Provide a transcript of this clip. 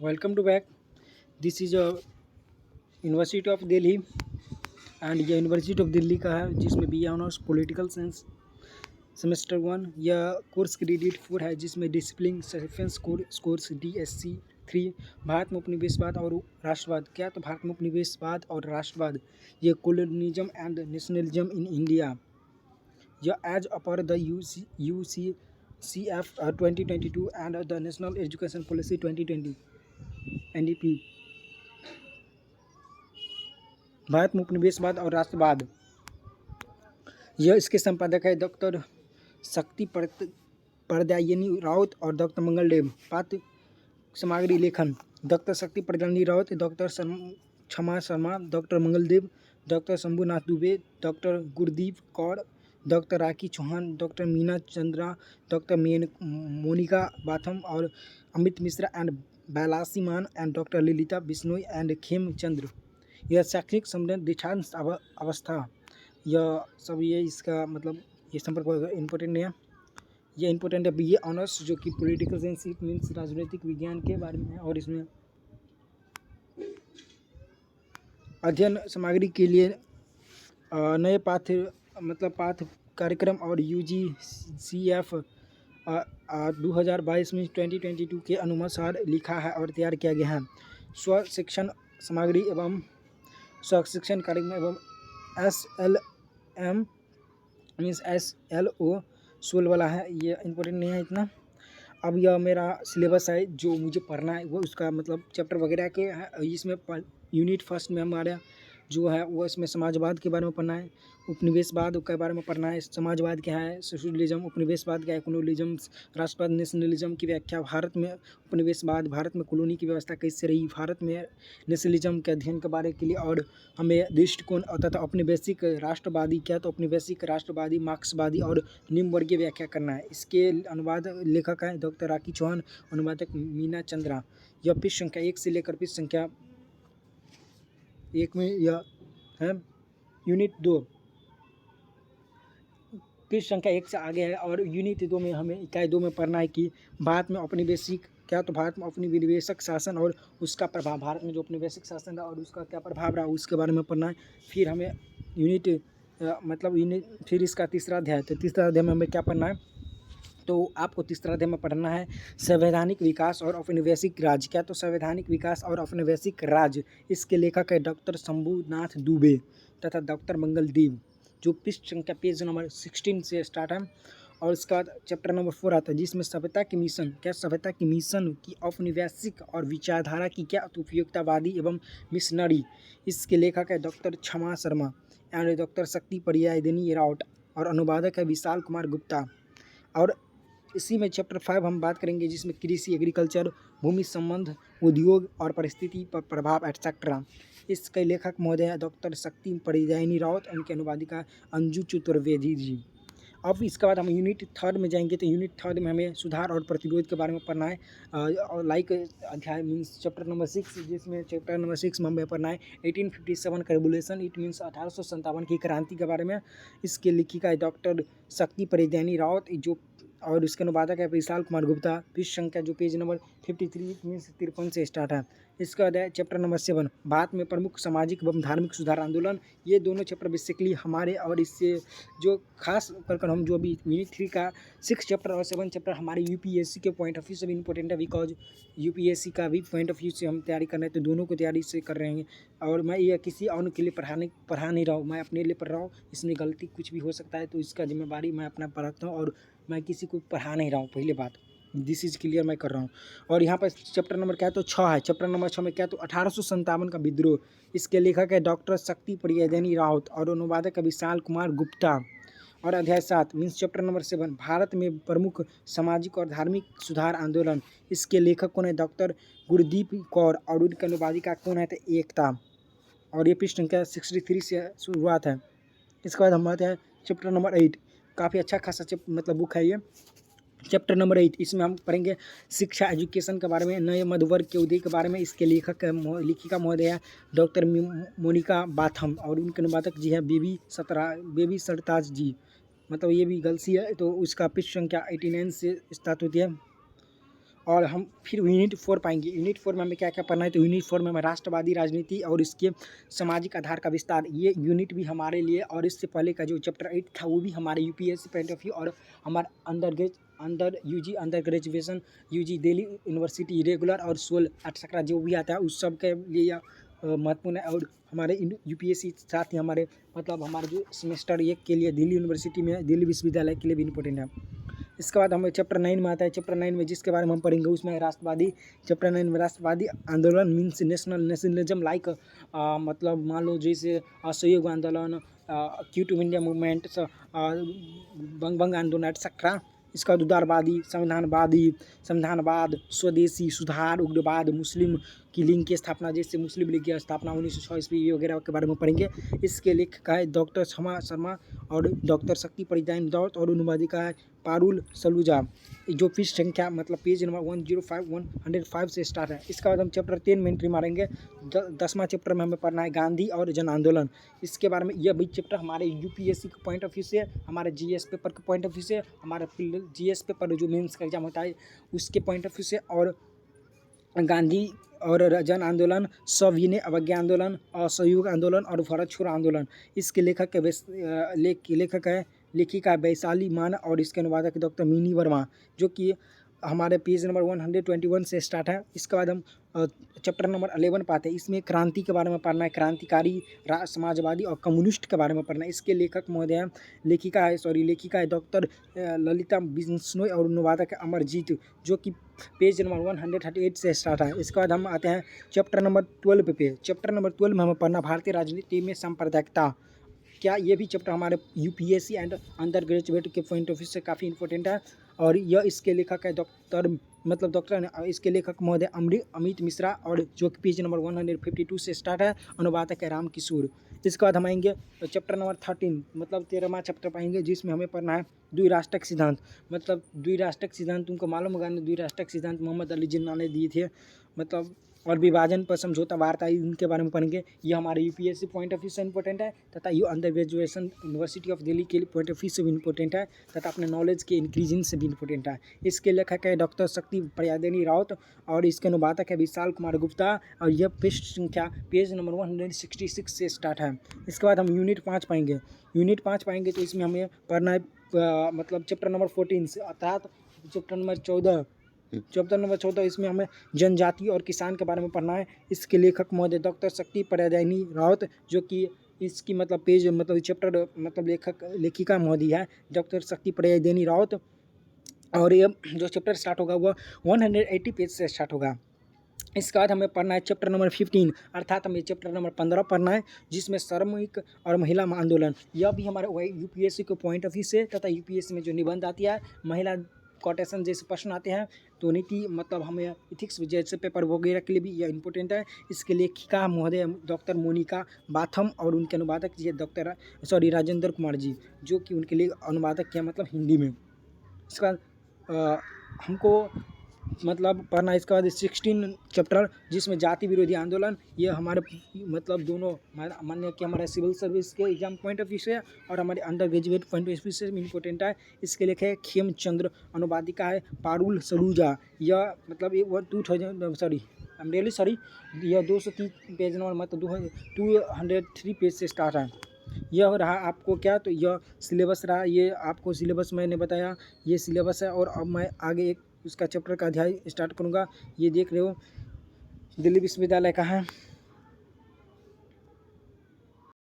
Welcome to back. This is university of Delhi and ये university of Delhi का है जिसमें B honours political science semester 1। यह कोर्स क्रेडिट 4 है जिसमें discipline defence course DSC 3 Bharat में उपनिवेशवाद और राष्ट्रवाद। क्या तो भारत में उपनिवेशवाद और राष्ट्रवाद, ये colonialism and nationalism in India. यह as per the UCF 2022 and the national education policy 2020 NEP। Bharat में उपनिवेशवाद और राष्ट्रवाद, यह इसके संपादक है डॉक्टर शक्ति परदयायनी राउत और डॉक्टर मंगलदेव। पाठ्य सामग्री लेखन डॉक्टर शक्ति परदयायनी Raut, doctor Kshama Sharma, doctor Mangaldev, doctor Shambhunath Dubey, doctor Gurdeep Kaur, doctor Rakhi Chauhan, doctor Meena Chandra, doctor Monika Batham और Amit Mishra and Bailasi Mann and doctor Lalita Bishnoi and Khemchandra. यह शैक्षणिक संबंध दीक्षांत अवस्था, यह सब ये इसका मतलब ये संपर्क इम्पोर्टेंट है। ये इम्पोर्टेंट है BA ऑनर्स जो कि पॉलिटिकल साइंस इट मीन्स राजनीतिक विज्ञान के बारे में है। और इसमें अध्ययन सामग्री के लिए नए पाठ कार्यक्रम और UGCF 2022 में 2022 के अनुसार लिखा है और तैयार किया गया है। स्व शिक्षण सामग्री एवं स्व शिक्षण कार्यक्रम एवं SLM मीन्स SLO 16 वाला है। ये इम्पोर्टेंट नहीं है इतना। अब यह मेरा सिलेबस है जो मुझे पढ़ना है, वो उसका मतलब चैप्टर वगैरह के है। इसमें यूनिट फर्स्ट में हमारा जो है वो इसमें समाजवाद के बारे में पढ़ना है, उपनिवेशवाद के बारे में पढ़ना है। समाजवाद क्या है, सोशलिज्म, उपनिवेशवाद क्या है, कोलोनिज्म, राष्ट्रवाद, नेशनलिज्म की व्याख्या, भारत में उपनिवेशवाद, भारत में कॉलोनी की व्यवस्था कैसे रही, भारत में नेशनलिज्म के अध्ययन के बारे के लिए। और हमें दृष्टिकोण तथा औपनिवेशिक राष्ट्रवादी क्या तो औपनिवेशिक राष्ट्रवादी, मार्क्सवादी और निम्नवर्गीय व्याख्या करना है। इसके अनुवाद लेखक है डॉक्टर राखी चौहान, अनुवादक मीना चंद्रा। यह पृष्ठ संख्या 1 से लेकर पृष्ठ संख्या 1 में यह है यूनिट 2, पृष्ठ संख्या 1 से आगे है। और यूनिट 2 में हमें इकाई 2 में पढ़ना है कि भारत में औपनिवेशिक क्या तो भारत में औपनिवेशिक शासन और उसका प्रभाव, भारत में जो औपनिवेशिक शासन रहा और उसका क्या प्रभाव रहा उसके बारे में पढ़ना है। फिर हमें फिर इसका तीसरा अध्याय, तो तीसरा अध्याय में हमें क्या पढ़ना है, तो आपको तीसरा अध्याय में पढ़ना है संवैधानिक विकास और औपनिवेशिक राज्य। क्या तो संवैधानिक विकास और औपनिवेशिक राज्य, इसके लेखक है डॉक्टर शंभुनाथ दुबे तथा डॉक्टर मंगलदेव। जो पृष्ठ संख्या पेज नंबर 16 से स्टार्ट है। और इसका बाद चैप्टर नंबर 4 आता है जिसमें सभ्यता की मिशन, क्या सभ्यता की मिशन की औपनिवेशिक और विचारधारा की क्या उपयोगितावादी एवं मिशनरी। इसके लेखक है doctor Kshama Sharma and doctor शक्ति परदयायनी राउत और अनुवादक है विशाल कुमार गुप्ता। और इसी में चैप्टर 5 हम बात करेंगे जिसमें कृषि, एग्रीकल्चर, भूमि संबंध, उद्योग और परिस्थिति पर प्रभाव एटसेट्रा। इसके लेखक महोदय डॉक्टर शक्ति परदयायनी राउत, उनके अनुवादिका अंजू चतुर्वेदी जी। अब इसके बाद हम यूनिट 3 में जाएंगे, तो यूनिट 3 में हमें सुधार और प्रतिरोध के बारे में पढ़ना है। और लाइक अध्याय मीन्स चैप्टर नंबर 6, जिसमें चैप्टर नंबर 6 में हमें पढ़ना है 1857 का रेवोल्यूशन, इट मीन्स 1857 की क्रांति के बारे में। इसके लेखिका है डॉक्टर शक्ति परदयायनी राउत जो, और उसके अनुवादक है विशाल कुमार गुप्ता। पृष्ठ संख्या जो पेज नंबर 53 मीन्स 53 से स्टार्ट है। इसका बाद है चैप्टर नंबर 7 भारत में प्रमुख सामाजिक एवं धार्मिक सुधार आंदोलन। ये दोनों चैप्टर बेसिकली हमारे, और इससे जो खास कर हम जो अभी यूनिट 3 का 6 चैप्टर और 7 चैप्टर हमारे UPSC के पॉइंट ऑफ व्यू से भी इंपॉर्टेंट है, बिकॉज UPSC का भी पॉइंट ऑफ व्यू से हम तैयारी कर रहे हैं, तो दोनों को तैयारी से कर रहे हैं। और मैं ये किसी और के लिए पढ़ा नहीं रहा हूँ, मैं अपने लिए पढ़ रहा हूँ। इसमें गलती कुछ भी हो सकता है, तो इसका जिम्मेवारी मैं अपना रखता हूँ और मैं किसी को पढ़ा नहीं रहा हूँ। पहली बात दिस इज़ क्लियर मैं कर रहा हूँ। और यहाँ पर चैप्टर नंबर क्या है तो 6 है। चैप्टर नंबर 6 में क्या तो 1857 का विद्रोह। इसके लेखक है डॉक्टर शक्ति परदयायनी राउत और अनुवादक है विशाल कुमार गुप्ता। और अध्याय 7 मीन्स चैप्टर नंबर 7 भारत में प्रमुख सामाजिक और धार्मिक सुधार आंदोलन। इसके लेखक कौन है, डॉक्टर गुरदीप कौर, और उनके अनुवादिका कौन है तो एकता। और ये पृष्ठ संख्या 63 से शुरुआत है। इसके बाद हम आते हैं चैप्टर नंबर 8, काफ़ी अच्छा खासा मतलब बुक है ये। चैप्टर नंबर 8 इसमें हम पढ़ेंगे शिक्षा, एजुकेशन के बारे में, नए मध्य वर्ग के उदय के बारे में। इसके लेखिका महोदय डॉक्टर मोनिका बाथम और उनके अनुवादक जी है बेबी सरताज जी। मतलब ये भी गर्ल्स ही है, तो उसका पृष्ठ संख्या 89 से स्टार्ट होती है। और हम फिर यूनिट 4 पाएंगे। यूनिट 4 में हमें क्या क्या पढ़ना है, तो यूनिट 4 में हमें राष्ट्रवादी राजनीति और इसके सामाजिक आधार का विस्तार, ये यूनिट भी हमारे लिए, और इससे पहले का जो चैप्टर 8 था वो भी हमारे यूपीएससी पॉइंट ऑफ व्यू और हमारे under graduation UG Delhi university regular और सोल एक्सेट्रा जो भी आता है उस सब के लिए महत्वपूर्ण है। और हमारे यूपीएससी साथ ही हमारे मतलब हमारे जो सेमेस्टर 1 के लिए दिल्ली यूनिवर्सिटी में, दिल्ली विश्वविद्यालय के लिए भी इंपॉर्टेंट है। इसके बाद हमें चैप्टर 9 में आता है। चैप्टर 9 में जिसके बारे में हम पढ़ेंगे उसमें राष्ट्रवादी, चैप्टर 9 में राष्ट्रवादी आंदोलन मीन्स नेशनलिज्म लाइक मतलब मान लो जैसे असहयोग आंदोलन, क्विट इंडिया मूवमेंट, बंग आंदोलन एक्सेट्रा। इसका उदारवादी, संविधानवाद, स्वदेशी सुधार, उग्रवाद, मुस्लिम की लीग की स्थापना, जैसे मुस्लिम लीग की स्थापना 1906 ईस्वी वगैरह के बारे में पढ़ेंगे। इसके लेखक है डॉक्टर क्षमा शर्मा और डॉक्टर शक्ति परिदान दौत, और अनुवादिका है पारुल सलूजा। जो पृष्ठ संख्या मतलब पेज नंबर 105 से स्टार्ट है। इसके बाद हम चैप्टर 10 में एंट्री मारेंगे। 10वां चैप्टर में हमें पढ़ना है गांधी और जन आंदोलन। इसके बारे में यह भी चैप्टर हमारे यूपीएससी के पॉइंट ऑफ व्यू से, हमारे जीएस पेपर के पॉइंट ऑफ व्यू से, हमारे जीएस पेपर जो मेंस का एग्जाम होता है उसके पॉइंट ऑफ व्यू से, और गांधी और जन आंदोलन, सविनय अवज्ञा आंदोलन, असहयोग आंदोलन और भारत छोड़ो आंदोलन। इसके लेखक है लेखिका वैशाली मान, और इसके अनुवादक डॉक्टर मिनी वर्मा, जो कि हमारे पेज नंबर 121 से स्टार्ट है। इसके बाद हम चैप्टर नंबर 11 पाते हैं। इसमें क्रांति के बारे में पढ़ना है, क्रांतिकारी, समाजवादी और कम्युनिस्ट के बारे में पढ़ना है। इसके लेखक महोदय लेखिका है डॉक्टर ललिता बिश्नोई और अनुवादक है अमरजीत, जो कि पेज नंबर 138 से स्टार्ट है। इसके बाद हम आते हैं चैप्टर नंबर 12 पे। चैप्टर नंबर 12 में हमें पढ़ना भारतीय राजनीति में सांप्रदायिकता। क्या ये भी चैप्टर हमारे यूपीएससी एंड अंडर ग्रेजुएट के पॉइंट ऑफ व्यू से काफ़ी इंपॉर्टेंट है। और यह इसके लेखक है इसके लेखक महोदय अमित मिश्रा, और जो कि पेज नंबर 152 से स्टार्ट है। अनुवादक है राम किशोर। इसके बाद हम आएंगे चैप्टर नंबर 13 मतलब 13वां चैप्टर पाएंगे, जिसमें हमें पढ़ना है द्विराष्ट्रक सिद्धांत। मतलब द्विराष्ट्रक सिद्धांत तुमको मालूम होगा, द्विराष्ट्रक सिद्धांत मोहम्मद अली जिन्ना ने दिए थे। मतलब और विभाजन पर समझौता वार्ता इनके बारे में पढ़ेंगे। ये हमारे यूपीएससी पॉइंट ऑफ व्यू से इंपॉर्टेंट है, तथा ये under graduation university of Delhi के पॉइंट ऑफ व्यू से भी इंपॉर्टेंट है, तथा अपने नॉलेज के इंक्रीजिंग से भी इंपॉर्टेंट है। इसके लेखक है डॉक्टर शक्ति प्रयादिनी राउत, और इसके अनुवादक है विशाल कुमार गुप्ता, और यह पृष्ठ संख्या पेज नंबर 166 से स्टार्ट है। इसके बाद हम यूनिट 5 पाएंगे। तो इसमें हमें पढ़ना है मतलब चैप्टर नंबर 14 से, अर्थात चैप्टर नंबर 14 इसमें हमें जनजाति और किसान के बारे में पढ़ना है। इसके लेखक महोदय डॉक्टर शक्ति प्रयादिनी राउत, जो कि इसकी मतलब पेज मतलब चैप्टर मतलब लेखिका महोदय है डॉक्टर शक्ति प्रयादिनी राउत, और ये जो चैप्टर स्टार्ट होगा वो 180 पेज से स्टार्ट होगा। इसके बाद हमें पढ़ना है चैप्टर नंबर 15, अर्थात हमें चैप्टर नंबर 15 पढ़ना है, जिसमें श्रमिक और महिला आंदोलन। यह भी हमारे यूपीएससी के पॉइंट ऑफ व्यू से, तथा यूपीएससी में जो निबंध आती है महिला कोटेशन जैसे प्रश्न आते हैं, तो नीति मतलब हमें इथिक्स जैसे पेपर वगैरह के लिए भी यह इंपॉर्टेंट है। इसके लेखिका महोदय डॉक्टर मोनिका बाथम, और उनके अनुवादक जी राजेंद्र कुमार जी, जो कि उनके लिए अनुवादक किया मतलब हिंदी में। इसके बाद हमको मतलब पढ़ना है इसके बाद 16 चैप्टर, जिसमें जाति विरोधी आंदोलन। ये हमारे मतलब दोनों मान्य कि हमारे सिविल सर्विस के एग्जाम पॉइंट ऑफ व्यू से और हमारे under graduate point of view से भी इंपॉर्टेंट है। इसके लेखे है खेमचंद्र, अनुवादिका है पारुल सलूजा। यह मतलब यह 230 पेज नंबर मतलब 203 पेज से स्टार्ट है। यह रहा आपको क्या, तो यह सिलेबस रहा। ये आपको सिलेबस मैंने बताया, ये सिलेबस है। और अब मैं आगे एक उसका चैप्टर का अध्याय स्टार्ट करूँगा। ये देख रहे हो दिल्ली विश्वविद्यालय का है।